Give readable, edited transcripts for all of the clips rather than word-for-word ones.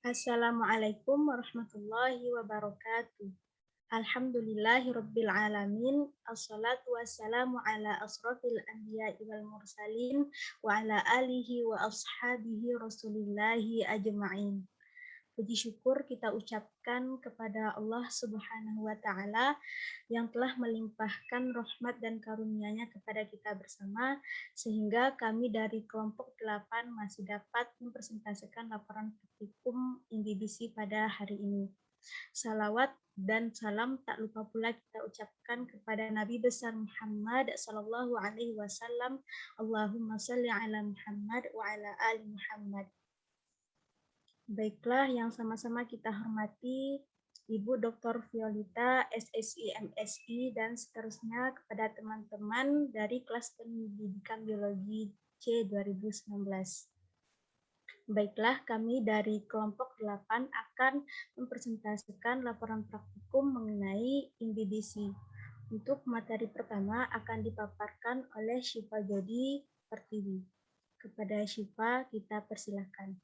Assalamualaikum warahmatullahi wabarakatuh. Alhamdulillahirabbil alamin. Assalatu wassalamu ala asrofil anbiya'i wal mursalin wa ala alihi wa ashabihi rasulillahi ajma'in. Puji syukur kita ucapkan kepada Allah Subhanahu wa taala yang telah melimpahkan rahmat dan karunia-Nya kepada kita bersama sehingga kami dari kelompok 8 masih dapat mempresentasikan laporan praktikum INDIBISI pada hari ini. Salawat dan salam tak lupa pula kita ucapkan kepada Nabi besar Muhammad sallallahu alaihi wasallam. Allahumma shalli ala Muhammad wa ala ali Muhammad. Baiklah, yang sama-sama kita hormati Ibu Dr. Violita, SSI, MSI, dan seterusnya kepada teman-teman dari kelas pendidikan biologi C 2019. Baiklah, kami dari kelompok 8 akan mempresentasikan laporan praktikum mengenai INDIBISI. Untuk materi pertama akan dipaparkan oleh Syifa Jodi Pertiwi. Kepada Syifa, kita persilahkan.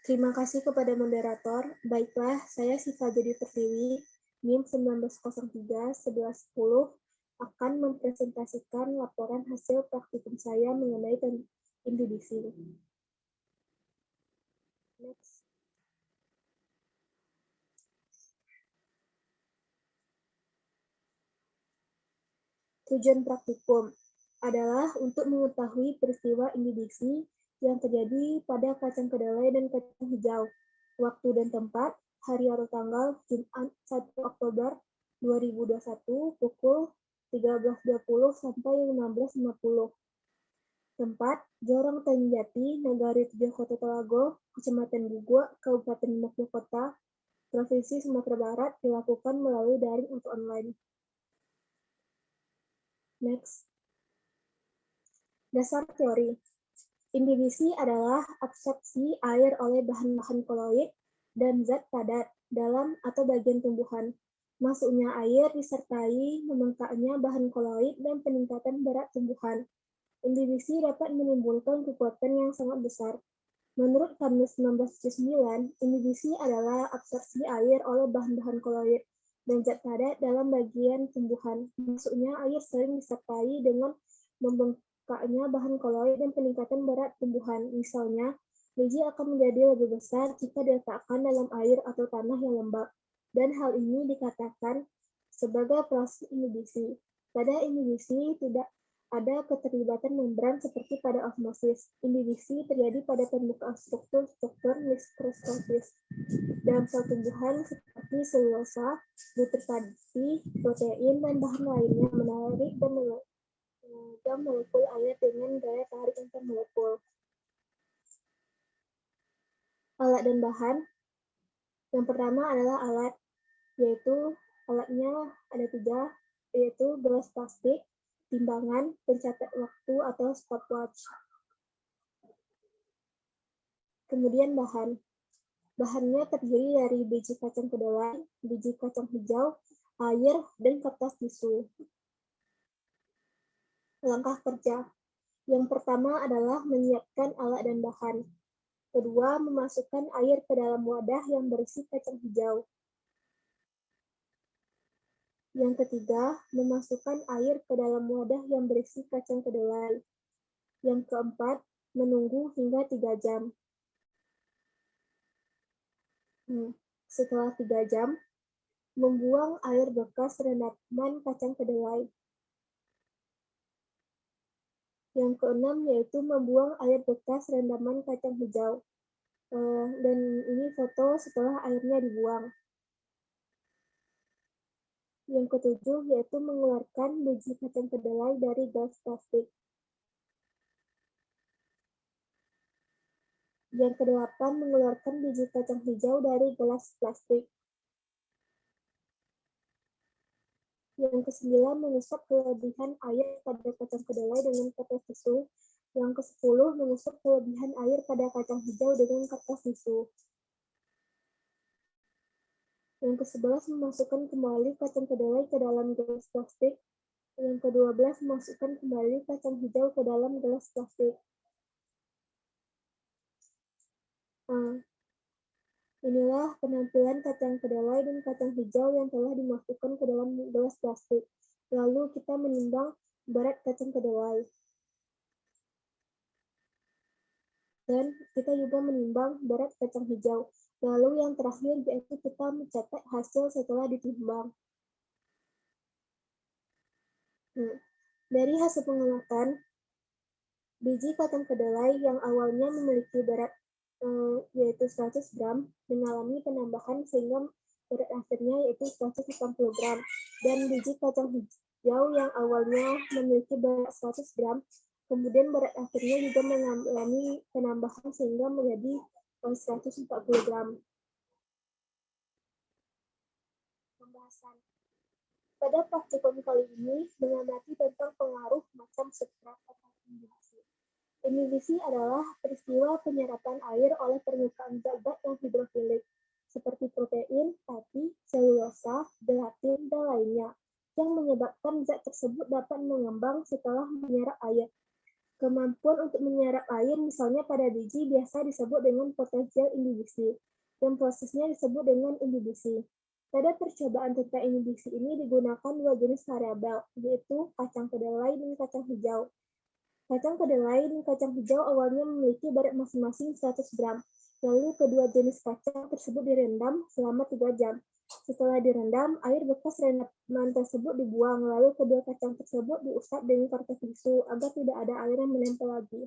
Terima kasih kepada moderator. Baiklah, saya Syifa Jodi Pertiwi, NIM 1903-1110, akan mempresentasikan laporan hasil praktikum saya mengenai INDIBISI. Next. Tujuan praktikum adalah untuk mengetahui peristiwa INDIBISI yang terjadi pada kacang kedelai dan kacang hijau. Waktu dan tempat, hari atau tanggal Jumat 1 Oktober 2021 pukul 13.20 sampai 15.50. Tempat, Jorong Tanjati, Nagari 7 Kota Telago, Kecamatan Gugua, Kabupaten Mojokerto, Provinsi Sumatera Barat, dilakukan melalui daring atau online. Next. Dasar teori. INDIBISI adalah absorpsi air oleh bahan-bahan koloid dan zat padat dalam atau bagian tumbuhan. Masuknya air disertai membengkaknya bahan koloid dan peningkatan berat tumbuhan. INDIBISI dapat menimbulkan kekuatan yang sangat besar. Menurut Kamus 1979, INDIBISI adalah absorpsi air oleh bahan-bahan koloid dan zat padat dalam bagian tumbuhan. Masuknya air sering disertai dengan membengkaknya bahan koloid dan peningkatan berat tumbuhan. Misalnya, biji akan menjadi lebih besar jika diletakkan dalam air atau tanah yang lembab. Dan hal ini dikatakan sebagai proses INDIBISI. Pada INDIBISI tidak ada keterlibatan membran seperti pada osmosis. INDIBISI terjadi pada pembukaan struktur-struktur mikroskopis dalam sel tumbuhan seperti selulosa, nukleotida, protein, dan bahan lainnya menarik dan memegang molekul air dengan gaya tarik intermolekul. Alat dan bahan. Yang pertama adalah alat, yaitu alatnya ada 3, yaitu gelas plastik, timbangan, pencatat waktu atau stopwatch. Kemudian bahan. Bahannya terdiri dari biji kacang kedelai, biji kacang hijau, air, dan kertas tisu. Langkah kerja. Yang pertama adalah menyiapkan alat dan bahan. Kedua, memasukkan air ke dalam wadah yang berisi kacang hijau. Yang ketiga, memasukkan air ke dalam wadah yang berisi kacang kedelai. Yang keempat, menunggu hingga 3 jam. Setelah 3 jam, membuang air bekas rendaman kacang kedelai. Yang keenam yaitu membuang air bekas rendaman kacang hijau. Dan ini foto setelah airnya dibuang. Yang ketujuh yaitu mengeluarkan biji kacang kedelai dari gelas plastik. Yang kedelapan mengeluarkan biji kacang hijau dari gelas plastik. Yang ke-9 mengusap kelebihan air pada kacang kedelai dengan kertas tisu. Yang ke-10 mengusap kelebihan air pada kacang hijau dengan kertas tisu. Yang ke-11 memasukkan kembali kacang kedelai ke dalam gelas plastik. Yang ke-12 memasukkan kembali kacang hijau ke dalam gelas plastik. Inilah penampilan kacang kedelai dan kacang hijau yang telah dimasukkan ke dalam gelas plastik. Lalu kita menimbang berat kacang kedelai. Dan kita juga menimbang berat kacang hijau. Lalu yang terakhir yaitu kita mencatat hasil setelah ditimbang. Dari hasil pengamatan, biji kacang kedelai yang awalnya memiliki berat yaitu 100 gram mengalami penambahan sehingga berat akhirnya yaitu 180 gram. Dan biji kacang hijau yang awalnya memiliki berat 100 gram kemudian berat akhirnya juga mengalami penambahan sehingga menjadi 140 gram. Pembahasan. Pada praktikum kali ini mengamati tentang pengaruh macam substrat atau inhibisi. Inhibisi adalah peristiwa penyerapan air oleh permukaan zat-zat yang hidrofilik, seperti protein, fatty, selulosa, gelatin, dan lainnya, yang menyebabkan zat tersebut dapat mengembang setelah menyerap air. Kemampuan untuk menyerap air misalnya pada biji biasa disebut dengan potensial inhibisi, dan prosesnya disebut dengan inhibisi. Pada percobaan tentang inhibisi ini digunakan dua jenis variabel, yaitu kacang kedelai dan kacang hijau. Kacang kedelai dan kacang hijau awalnya memiliki berat masing-masing 100 gram. Lalu kedua jenis kacang tersebut direndam selama 3 jam. Setelah direndam, air bekas rendaman tersebut dibuang, lalu kedua kacang tersebut diusap dengan kertas tisu agar tidak ada air yang menempel lagi.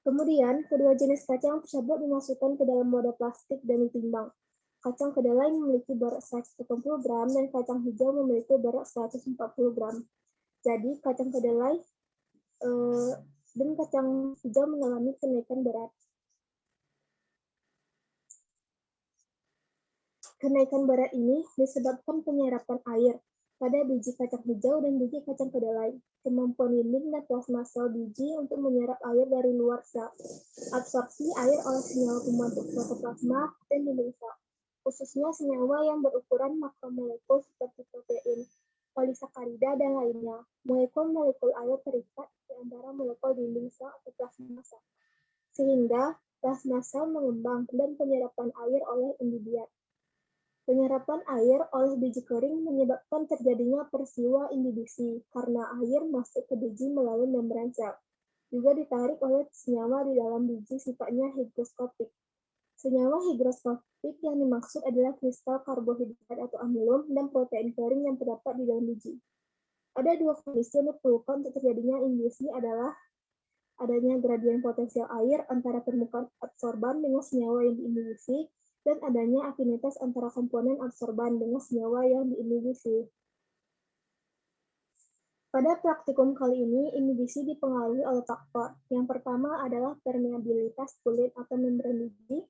Kemudian, kedua jenis kacang tersebut dimasukkan ke dalam wadah plastik dan ditimbang. Kacang kedelai memiliki berat 180 gram dan kacang hijau memiliki berat 140 gram. Jadi, kacang kedelai dan kacang hijau mengalami kenaikan berat. Kenaikan berat ini disebabkan penyerapan air pada biji kacang hijau dan biji kacang kedelai. Kemampuan dinding dan plasma sel biji untuk menyerap air dari luar sel. Absorpsi air oleh senyawa pembentuk protoplasma dan dinding sel, khususnya senyawa yang berukuran makromolekul seperti protein, polisakarida, dan lainnya. Molekul-molekul air terikat di antara molekul dinding sel atau plasma sel, sehingga plasma sel mengembang dan penyerapan air oleh individu. Penyerapan air oleh biji kering menyebabkan terjadinya peristiwa inhibisi karena air masuk ke biji melalui membran sel. Juga ditarik oleh senyawa di dalam biji sifatnya higroskopik. Senyawa higroskopik yang dimaksud adalah kristal karbohidrat atau amilum dan protein kering yang terdapat di dalam biji. Ada dua kondisi yang diperlukan untuk terjadinya inhibisi adalah adanya gradien potensial air antara permukaan absorban dengan senyawa yang diinhibisi dan adanya afinitas antara komponen absorban dengan senyawa yang diinhibisi. Pada praktikum kali ini, inhibisi dipengaruhi oleh faktor. Yang pertama adalah permeabilitas kulit atau membran biji.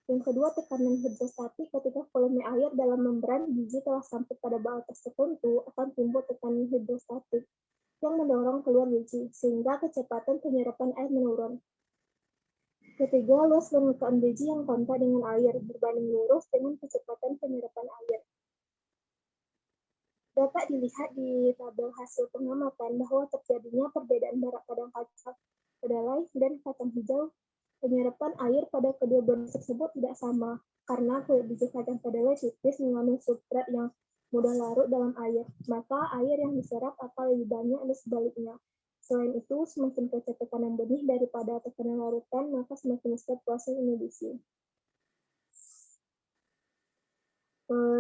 Yang kedua, tekanan hidrostatik ketika volume air dalam membran biji telah sampai pada batas tertentu akan timbul tekanan hidrostatik yang mendorong keluar biji, sehingga kecepatan penyerapan air menurun. Ketiga, luas permukaan biji yang kontak dengan air berbanding lurus dengan kecepatan penyerapan air. Dapat dilihat di tabel hasil pengamatan bahwa terjadinya perbedaan berat pada kacang kedelai dan kacang hijau. Penyerapan air pada kedua bahan tersebut tidak sama, karena kulit biji kacang kedelai tipis mengandung substrat yang mudah larut dalam air, maka air yang diserap akan lebih banyak dan sebaliknya. Selain itu, semakin kecil tekanan benih daripada tekanan larutan, maka semakin besar proses inhibisi.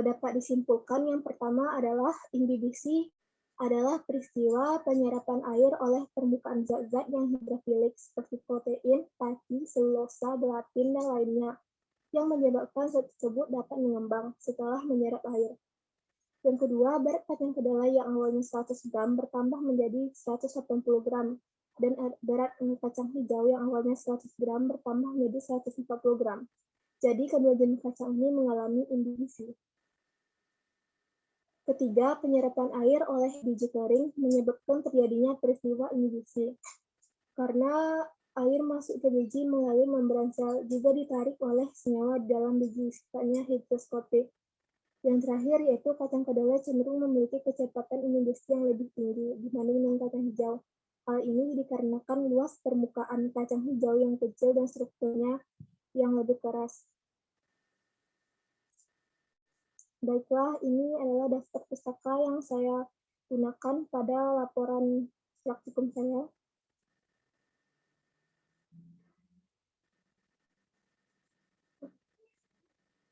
Dapat disimpulkan yang pertama adalah inhibisi adalah peristiwa penyerapan air oleh permukaan zat-zat yang hidrofilik seperti protein, fatty, selulosa, gelatin, dan lainnya, yang menyebabkan zat tersebut dapat mengembang setelah menyerap air. Yang kedua, berat kacang kedelai yang awalnya 100 gram bertambah menjadi 180 gram, dan berat kacang hijau yang awalnya 100 gram bertambah menjadi 140 gram. Jadi, kedua jenis kacang ini mengalami inhibisi. Ketiga, penyerapan air oleh biji kering menyebabkan terjadinya peristiwa inhibisi. Karena air masuk ke biji melalui membran sel juga ditarik oleh senyawa di dalam biji sifatnya higroskopik, Yang terakhir yaitu kacang kedelai cenderung memiliki kecepatan inhibisi yang lebih tinggi dibanding dengan kacang hijau. Hal ini dikarenakan luas permukaan kacang hijau yang kecil dan strukturnya yang lebih keras. Baiklah, ini adalah daftar pustaka yang saya gunakan pada laporan praktikum saya.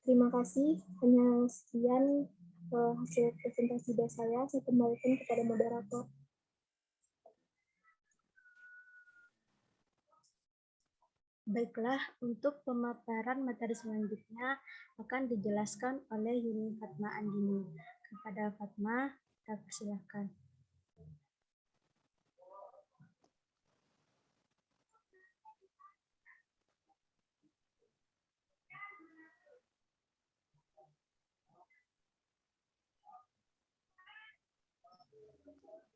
Terima kasih. Hanya sekian hasil presentasi dari saya. Saya kembalikan kepada moderator. Baiklah, untuk pemaparan materi selanjutnya akan dijelaskan oleh Yuni Fatma Andini. Kepada Fatma, kita persilakan.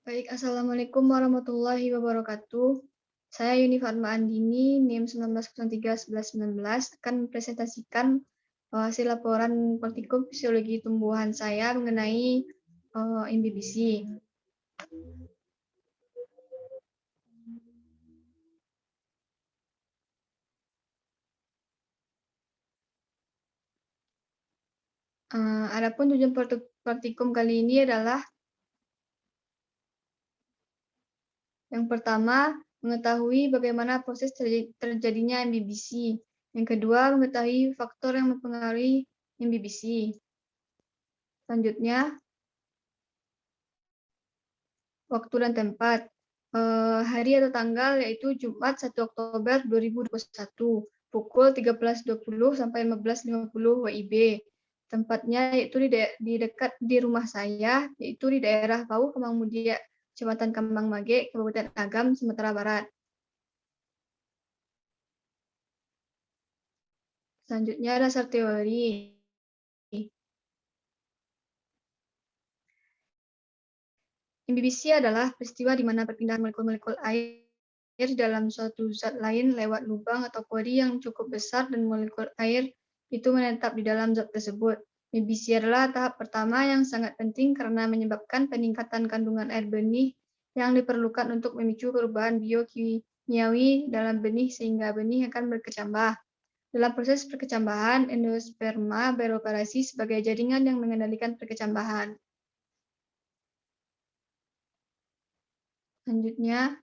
Baik, Assalamualaikum warahmatullahi wabarakatuh. Saya Yuni Fatma Andini, NIM 19031119, akan mempresentasikan hasil laporan praktikum fisiologi tumbuhan saya mengenai MBBC. Adapun tujuan praktikum kali ini adalah yang pertama, mengetahui bagaimana proses terjadinya MBBC. Yang kedua, mengetahui faktor yang mempengaruhi MBBC. Selanjutnya, waktu dan tempat. Hari atau tanggal yaitu Jumat 1 Oktober 2021, pukul 13.20 sampai 15.50 WIB. Tempatnya yaitu di dekat di rumah saya, yaitu di daerah Pauh Kemang Mudia, Kecamatan Kembang Mage, Kabupaten Agam, Sumatera Barat. Selanjutnya dasar teori. MBBC adalah peristiwa di mana perpindahan molekul-molekul air dalam suatu zat lain lewat lubang atau pori yang cukup besar dan molekul air itu menetap di dalam zat tersebut. MBBC adalah tahap pertama yang sangat penting karena menyebabkan peningkatan kandungan air benih yang diperlukan untuk memicu perubahan biokimiawi dalam benih sehingga benih akan berkecambah. Dalam proses perkecambahan, endosperma beroperasi sebagai jaringan yang mengendalikan perkecambahan. Selanjutnya,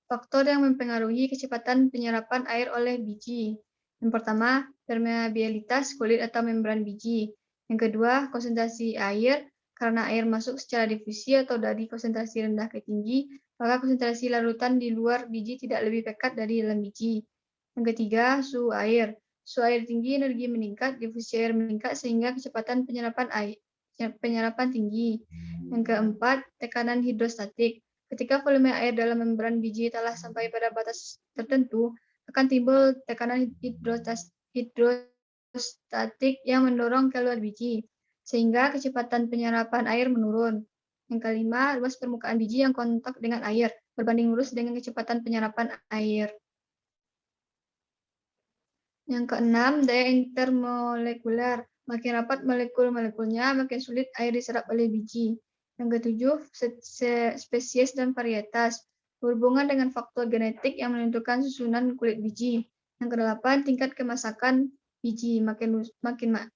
faktor yang mempengaruhi kecepatan penyerapan air oleh biji. Yang pertama, permeabilitas kulit atau membran biji. Yang kedua, konsentrasi air. Karena air masuk secara difusi atau dari konsentrasi rendah ke tinggi, maka konsentrasi larutan di luar biji tidak lebih pekat dari dalam biji. Yang ketiga, suhu air. Suhu air tinggi, energi meningkat, difusi air meningkat sehingga kecepatan penyerapan tinggi. Yang keempat, tekanan hidrostatik. Ketika volume air dalam membran biji telah sampai pada batas tertentu, akan timbul tekanan hidrostatik yang mendorong keluar biji, sehingga kecepatan penyerapan air menurun. Yang kelima, luas permukaan biji yang kontak dengan air, berbanding lurus dengan kecepatan penyerapan air. Yang keenam, daya intermolekuler. Makin rapat molekul-molekulnya, makin sulit air diserap oleh biji. Yang ketujuh, spesies dan varietas. Berhubungan dengan faktor genetik yang menentukan susunan kulit biji. Yang kedelapan, tingkat kemasakan biji.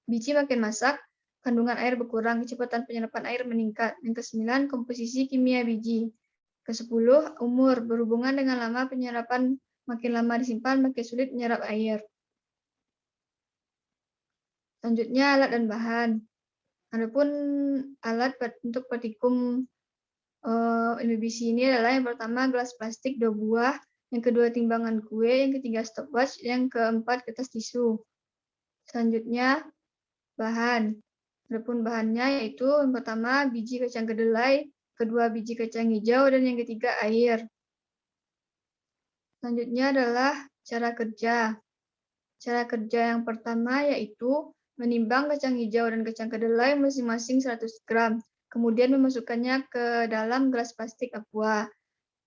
Biji makin masak, kandungan air berkurang, kecepatan penyerapan air meningkat. Yang kesembilan, komposisi kimia biji. Kesepuluh, umur. Berhubungan dengan lama penyerapan, makin lama disimpan, makin sulit menyerap air. Selanjutnya, alat dan bahan. Adapun alat untuk praktikum MBBC ini adalah yang pertama gelas plastik 2 buah, yang kedua timbangan kue, yang ketiga stopwatch, yang keempat kertas tisu. Selanjutnya bahan. Adapun bahannya yaitu yang pertama biji kacang kedelai, kedua biji kacang hijau, dan yang ketiga air. Selanjutnya adalah cara kerja. Cara kerja yang pertama yaitu menimbang kacang hijau dan kacang kedelai masing-masing 100 gram, kemudian memasukkannya ke dalam gelas plastik aqua.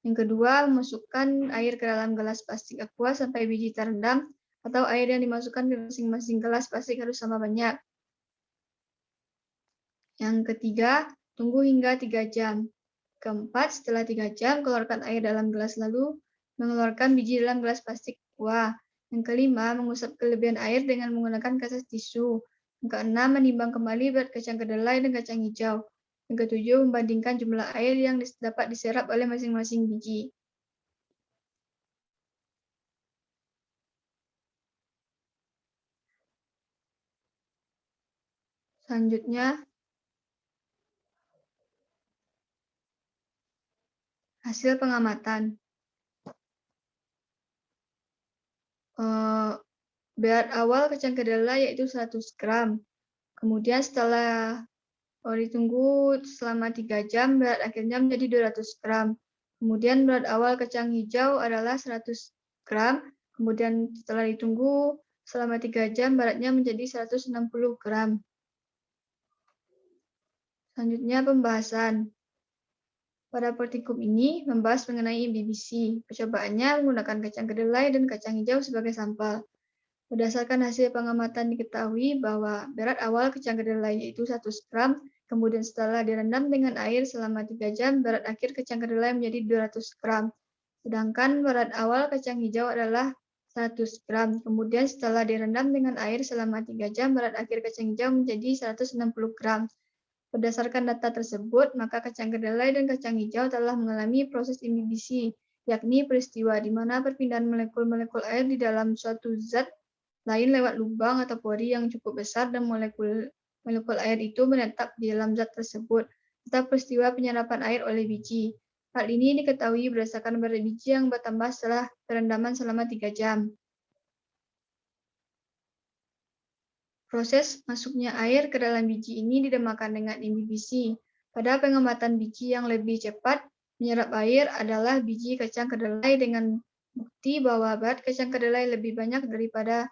Yang kedua, memasukkan air ke dalam gelas plastik aqua sampai biji terendam, atau air yang dimasukkan ke masing-masing gelas plastik harus sama banyak. Yang ketiga, tunggu hingga 3 jam. Keempat, setelah 3 jam, keluarkan air dalam gelas lalu mengeluarkan biji dalam gelas plastik aqua. Yang kelima, mengusap kelebihan air dengan menggunakan kaset tisu. Yang keenam, menimbang kembali berat kacang kedelai dan kacang hijau. Yang ketujuh, membandingkan jumlah air yang dapat diserap oleh masing-masing biji. Selanjutnya, hasil pengamatan. Berat awal kacang kedelai yaitu 100 gram. Kemudian setelah ditunggu selama 3 jam, berat akhirnya menjadi 200 gram. Kemudian berat awal kacang hijau adalah 100 gram. Kemudian setelah ditunggu selama 3 jam, beratnya menjadi 160 gram. Selanjutnya pembahasan. Pada praktikum ini membahas mengenai IMBBC. Percobaannya menggunakan kacang kedelai dan kacang hijau sebagai sampel. Berdasarkan hasil pengamatan diketahui bahwa berat awal kacang kedelai yaitu 100 gram, kemudian setelah direndam dengan air selama 3 jam, berat akhir kacang kedelai menjadi 200 gram. Sedangkan berat awal kacang hijau adalah 100 gram, kemudian setelah direndam dengan air selama 3 jam, berat akhir kacang hijau menjadi 160 gram. Berdasarkan data tersebut, maka kacang kedelai dan kacang hijau telah mengalami proses imbibiasi, yakni peristiwa di mana perpindahan molekul-molekul air di dalam suatu zat lain lewat lubang atau pori yang cukup besar dan molekul air itu menetap di dalam zat tersebut, serta peristiwa penyerapan air oleh biji. Hal ini diketahui berdasarkan berat biji yang bertambah setelah perendaman selama 3 jam. Proses masuknya air ke dalam biji ini dinamakan dengan imbibiasi. Pada pengamatan biji yang lebih cepat menyerap air adalah biji kacang kedelai dengan bukti bahwa berat kacang kedelai lebih banyak daripada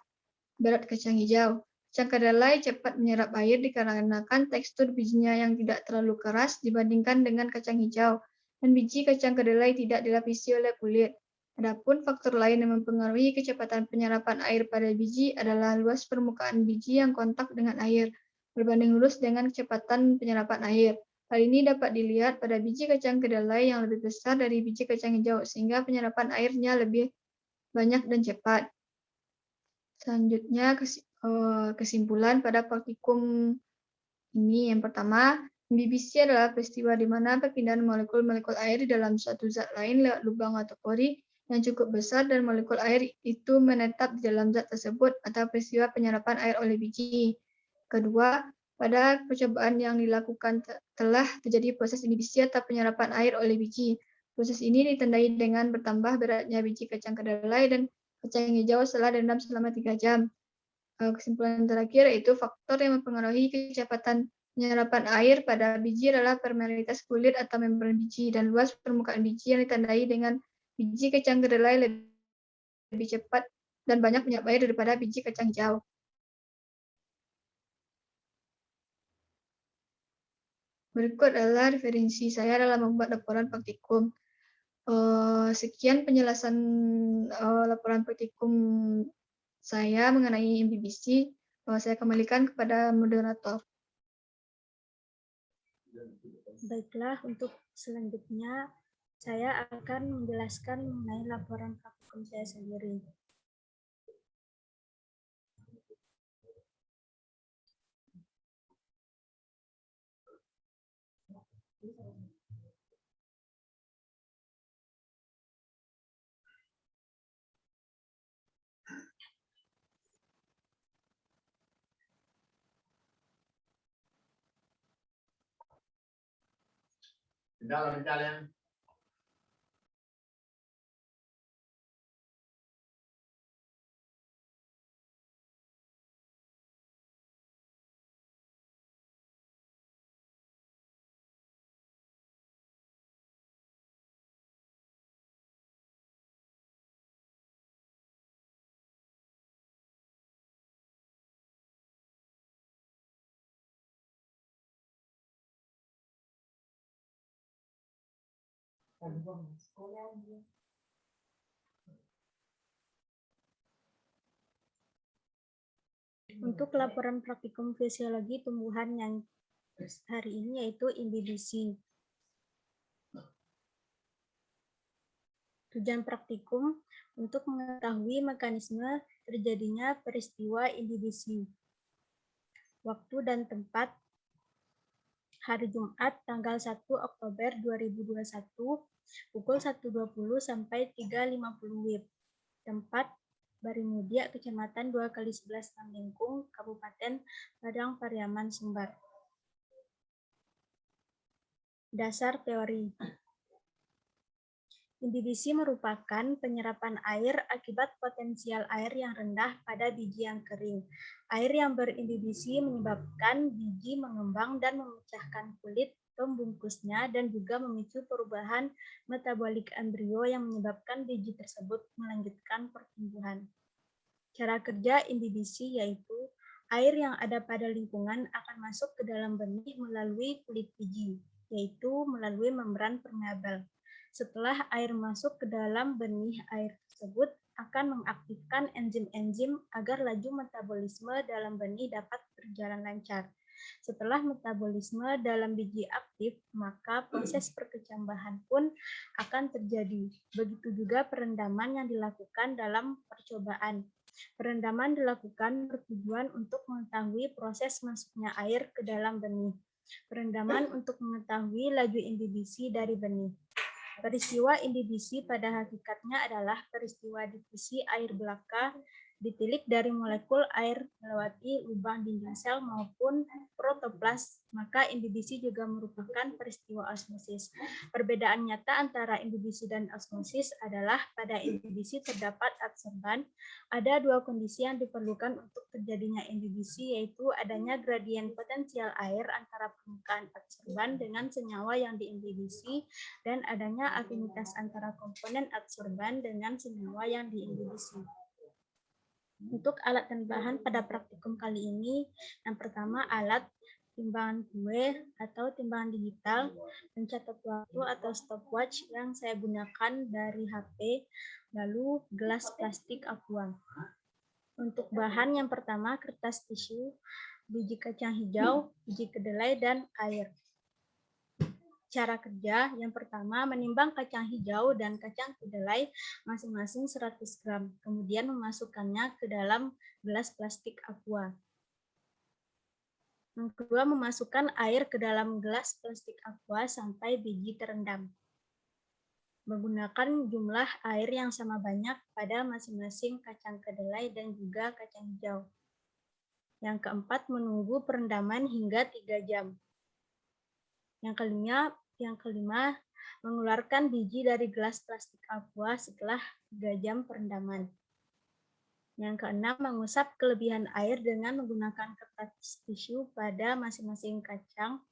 berat kacang hijau. Kacang kedelai cepat menyerap air dikarenakan tekstur bijinya yang tidak terlalu keras dibandingkan dengan kacang hijau, dan biji kacang kedelai tidak dilapisi oleh kulit. Adapun faktor lain yang mempengaruhi kecepatan penyerapan air pada biji adalah luas permukaan biji yang kontak dengan air, berbanding lurus dengan kecepatan penyerapan air. Hal ini dapat dilihat pada biji kacang kedelai yang lebih besar dari biji kacang hijau, sehingga penyerapan airnya lebih banyak dan cepat. Selanjutnya kesimpulan pada praktikum ini. Yang pertama, imbibiasi adalah peristiwa di mana perpindahan molekul-molekul air di dalam suatu zat lain lewat lubang atau pori yang cukup besar dan molekul air itu menetap di dalam zat tersebut, atau peristiwa penyerapan air oleh biji. Kedua, pada percobaan yang dilakukan telah terjadi proses imbibiasi atau penyerapan air oleh biji. Proses ini ditandai dengan bertambah beratnya biji kacang kedelai dan kacang hijau setelah direndam selama 3 jam. Kesimpulan terakhir yaitu faktor yang mempengaruhi kecepatan penyerapan air pada biji adalah permeabilitas kulit atau membran biji dan luas permukaan biji yang ditandai dengan biji kacang kedelai lebih cepat dan banyak menyerap air daripada biji kacang hijau. Berikut adalah referensi saya dalam membuat laporan praktikum. Sekian penjelasan laporan praktikum saya mengenai imbibiasi. Saya kembalikan kepada moderator. Baiklah, untuk selanjutnya saya akan menjelaskan mengenai laporan praktikum saya sendiri. Untuk laporan praktikum fisiologi tumbuhan yang hari ini, yaitu imbibisi. Tujuan praktikum untuk mengetahui mekanisme terjadinya peristiwa imbibisi. Waktu dan tempat: hari Jumat tanggal 1 Oktober 2021 pukul 1.20 sampai 3.50 WIB. Tempat: Barimudia, Kecamatan 2x11 Tanglingkung, Kabupaten Padang Pariaman, Sumbar. Dasar teori. Imbibisi merupakan penyerapan air akibat potensial air yang rendah pada biji yang kering. Air yang berimbibisi menyebabkan biji mengembang dan memecahkan kulit pembungkusnya dan juga memicu perubahan metabolik embrio yang menyebabkan biji tersebut melanjutkan pertumbuhan. Cara kerja imbibisi yaitu air yang ada pada lingkungan akan masuk ke dalam benih melalui kulit biji, yaitu melalui membran permeabel. Setelah air masuk ke dalam benih, air tersebut akan mengaktifkan enzim-enzim agar laju metabolisme dalam benih dapat berjalan lancar. Setelah metabolisme dalam biji aktif, maka proses perkecambahan pun akan terjadi. Begitu juga perendaman yang dilakukan dalam percobaan. Perendaman dilakukan bertujuan untuk mengetahui proses masuknya air ke dalam benih. Perendaman untuk mengetahui laju imbibisi dari benih. Peristiwa imbibisi pada hakikatnya adalah peristiwa difusi air belaka ditilik dari molekul air melewati lubang dinding sel maupun protoplas, maka imbibisi juga merupakan peristiwa osmosis. Perbedaan nyata antara imbibisi dan osmosis adalah pada imbibisi terdapat adsorban. Ada dua kondisi yang diperlukan untuk terjadinya imbibisi, yaitu adanya gradien potensial air antara permukaan adsorban dengan senyawa yang diimbibisi dan adanya afinitas antara komponen adsorban dengan senyawa yang diimbibisi. Untuk alat dan bahan pada praktikum kali ini, yang pertama alat timbangan kue atau timbangan digital, pencatat waktu atau stopwatch yang saya gunakan dari HP, lalu gelas plastik aqua. Untuk bahan yang pertama kertas tisu, biji kacang hijau, biji kedelai, dan air. Cara kerja yang pertama, menimbang kacang hijau dan kacang kedelai masing-masing 100 gram, kemudian memasukkannya ke dalam gelas plastik aqua. Yang kedua, memasukkan air ke dalam gelas plastik aqua sampai biji terendam. Menggunakan jumlah air yang sama banyak pada masing-masing kacang kedelai dan juga kacang hijau. Yang keempat, menunggu perendaman hingga 3 jam. Yang kelima, mengeluarkan biji dari gelas plastik aqua setelah 3 jam perendaman. Yang keenam, mengusap kelebihan air dengan menggunakan kertas tisu pada masing-masing kacang.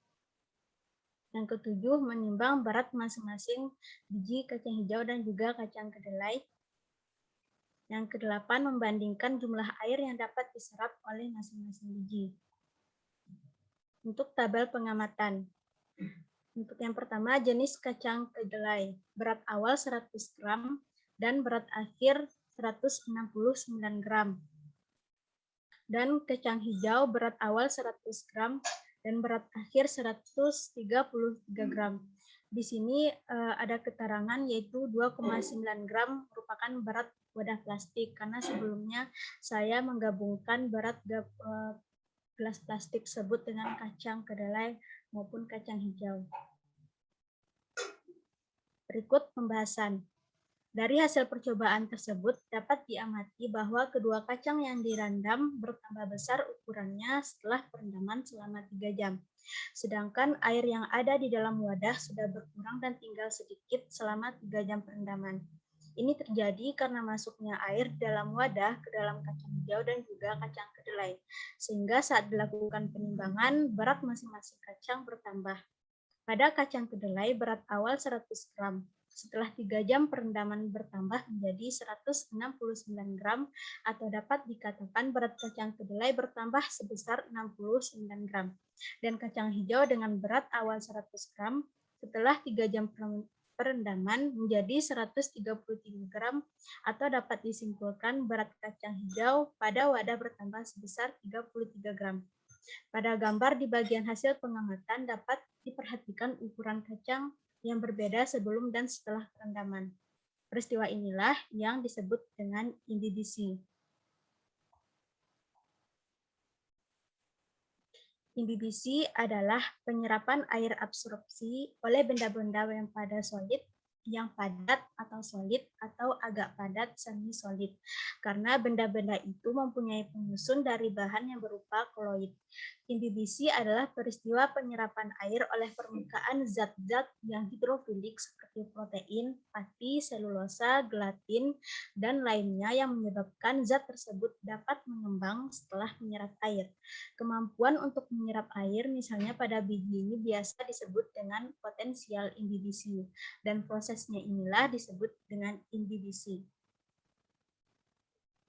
Yang ketujuh, menimbang berat masing-masing biji kacang hijau dan juga kacang kedelai. Yang kedelapan, membandingkan jumlah air yang dapat diserap oleh masing-masing biji. Untuk tabel pengamatan. Untuk yang pertama, jenis kacang kedelai. Berat awal 100 gram dan berat akhir 169 gram. Dan kacang hijau berat awal 100 gram dan berat akhir 133 gram. Di sini ada keterangan yaitu 2,9 gram merupakan berat wadah plastik, karena sebelumnya saya menggabungkan berat gelas plastik tersebut dengan kacang kedelai maupun kacang hijau. Berikut pembahasan. Dari hasil percobaan tersebut dapat diamati bahwa kedua kacang yang direndam bertambah besar ukurannya setelah perendaman selama 3 jam. Sedangkan air yang ada di dalam wadah sudah berkurang dan tinggal sedikit selama 3 jam perendaman. Ini terjadi karena masuknya air dalam wadah ke dalam kacang hijau dan juga kacang kedelai. Sehingga saat dilakukan penimbangan, berat masing-masing kacang bertambah. Pada kacang kedelai, berat awal 100 gram. Setelah 3 jam perendaman bertambah menjadi 169 gram, atau dapat dikatakan berat kacang kedelai bertambah sebesar 69 gram. Dan kacang hijau dengan berat awal 100 gram, setelah 3 jam perendaman menjadi 133 gram, atau dapat disimpulkan berat kacang hijau pada wadah bertambah sebesar 33 gram. Pada gambar di bagian hasil pengamatan dapat diperhatikan ukuran kacang yang berbeda sebelum dan setelah perendaman. Peristiwa inilah yang disebut dengan imbibisi. Imbibisi adalah penyerapan air absorpsi oleh benda-benda yang pada solid, yang padat atau solid, atau agak padat semi solid. Karena benda-benda itu mempunyai penyusun dari bahan yang berupa koloid. Imbibisi adalah peristiwa penyerapan air oleh permukaan zat-zat yang hidrofilik seperti protein, pati, selulosa, gelatin, dan lainnya yang menyebabkan zat tersebut dapat mengembang setelah menyerap air. Kemampuan untuk menyerap air misalnya pada biji ini biasa disebut dengan potensial imbibisi, dan prosesnya inilah disebut dengan imbibisi.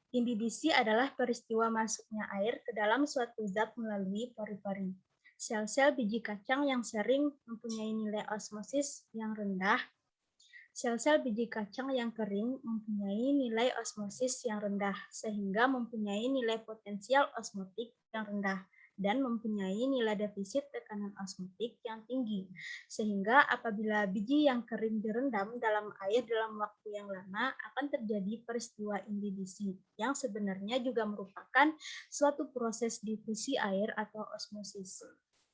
Imbibisi adalah peristiwa masuknya air ke dalam suatu zat melalui pori-pori. Sel-sel biji kacang yang sering mempunyai nilai osmosis yang rendah. Sel-sel biji kacang yang kering mempunyai nilai osmosis yang rendah, sehingga mempunyai nilai potensial osmotik yang rendah dan mempunyai nilai defisit tekanan osmotik yang tinggi. Sehingga apabila biji yang kering direndam dalam air dalam waktu yang lama, akan terjadi peristiwa imbibisi, yang sebenarnya juga merupakan suatu proses difusi air atau osmosis.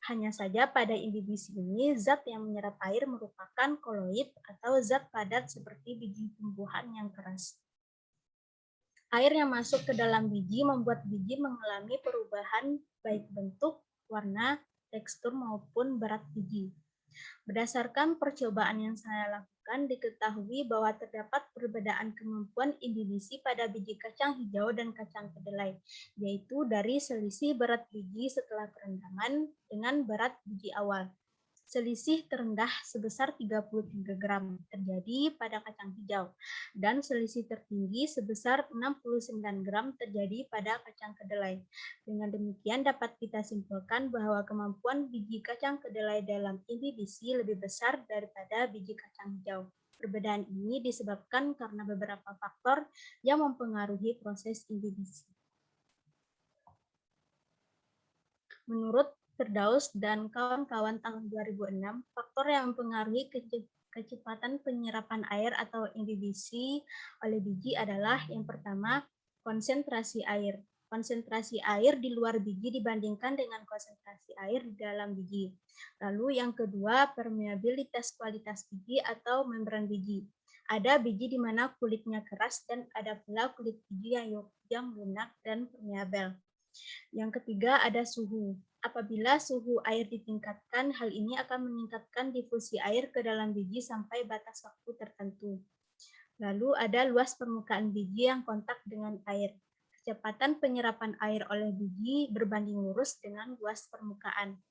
Hanya saja pada imbibisi ini, zat yang menyerap air merupakan koloid atau zat padat seperti biji tumbuhan yang keras. Air yang masuk ke dalam biji membuat biji mengalami perubahan baik bentuk, warna, tekstur maupun berat biji. Berdasarkan percobaan yang saya lakukan, diketahui bahwa terdapat perbedaan kemampuan imbibisi pada biji kacang hijau dan kacang kedelai, yaitu dari selisih berat biji setelah perendaman dengan berat biji awal. Selisih terendah sebesar 33 gram terjadi pada kacang hijau, dan selisih tertinggi sebesar 69 gram terjadi pada kacang kedelai. Dengan demikian dapat kita simpulkan bahwa kemampuan biji kacang kedelai dalam imbibisi lebih besar daripada biji kacang hijau. Perbedaan ini disebabkan karena beberapa faktor yang mempengaruhi proses imbibisi. Menurut Firdaus dan kawan-kawan tahun 2006, faktor yang mempengaruhi kecepatan penyerapan air atau imbibisi oleh biji adalah yang pertama, konsentrasi air. Konsentrasi air di luar biji dibandingkan dengan konsentrasi air di dalam biji. Lalu yang kedua, permeabilitas kualitas biji atau membran biji. Ada biji di mana kulitnya keras dan ada pula kulit biji yang lunak dan permeabel. Yang ketiga ada suhu. Apabila suhu air ditingkatkan, hal ini akan meningkatkan difusi air ke dalam biji sampai batas waktu tertentu. Lalu ada luas permukaan biji yang kontak dengan air. Kecepatan penyerapan air oleh biji berbanding lurus dengan luas permukaan.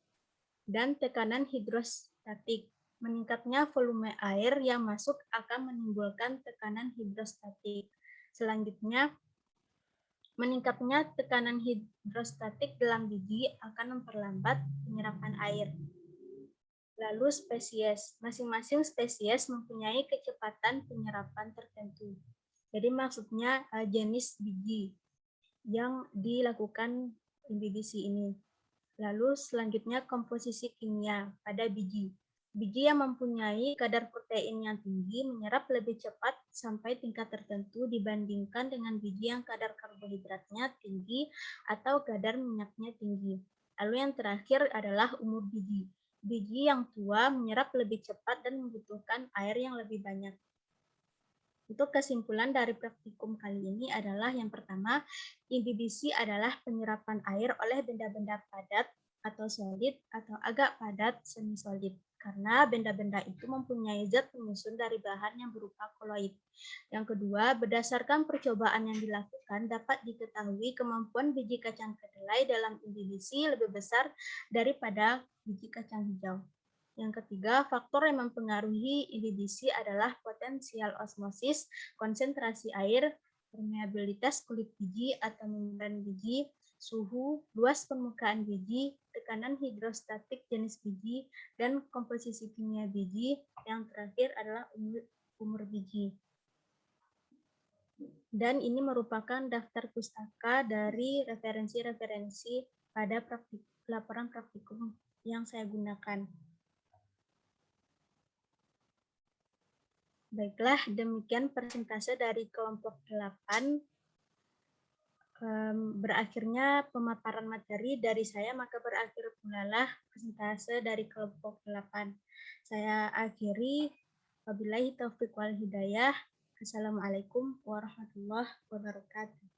Dan tekanan hidrostatik. Meningkatnya volume air yang masuk akan menimbulkan tekanan hidrostatik. Selanjutnya, meningkatnya tekanan hidrostatik dalam biji akan memperlambat penyerapan air. Lalu spesies, masing-masing spesies mempunyai kecepatan penyerapan tertentu. Jadi maksudnya jenis biji yang dilakukan imbibisi ini. Lalu selanjutnya komposisi kimia pada biji. Biji yang mempunyai kadar protein yang tinggi menyerap lebih cepat sampai tingkat tertentu dibandingkan dengan biji yang kadar karbohidratnya tinggi atau kadar minyaknya tinggi. Lalu yang terakhir adalah umur biji. Biji yang tua menyerap lebih cepat dan membutuhkan air yang lebih banyak. Untuk kesimpulan dari praktikum kali ini adalah yang pertama, imbibisi adalah penyerapan air oleh benda-benda padat atau solid atau agak padat semi solid. Karena benda-benda itu mempunyai zat penyusun dari bahan yang berupa koloid. Yang kedua, berdasarkan percobaan yang dilakukan dapat diketahui kemampuan biji kacang kedelai dalam imbibisi lebih besar daripada biji kacang hijau. Yang ketiga, faktor yang mempengaruhi imbibisi adalah potensial osmosis, konsentrasi air, permeabilitas kulit biji atau membran biji, suhu, luas permukaan biji, tekanan hidrostatik jenis biji, dan komposisi kimia biji. Yang terakhir adalah umur biji. Dan ini merupakan daftar pustaka dari referensi-referensi pada laporan praktikum yang saya gunakan. Baiklah, demikian persentase dari kelompok 8. Berakhirnya pemaparan materi dari saya, maka berakhir pula lah persentase dari kelompok 8. Saya akhiri, wabillahi taufiq wal hidayah. Assalamualaikum warahmatullahi wabarakatuh.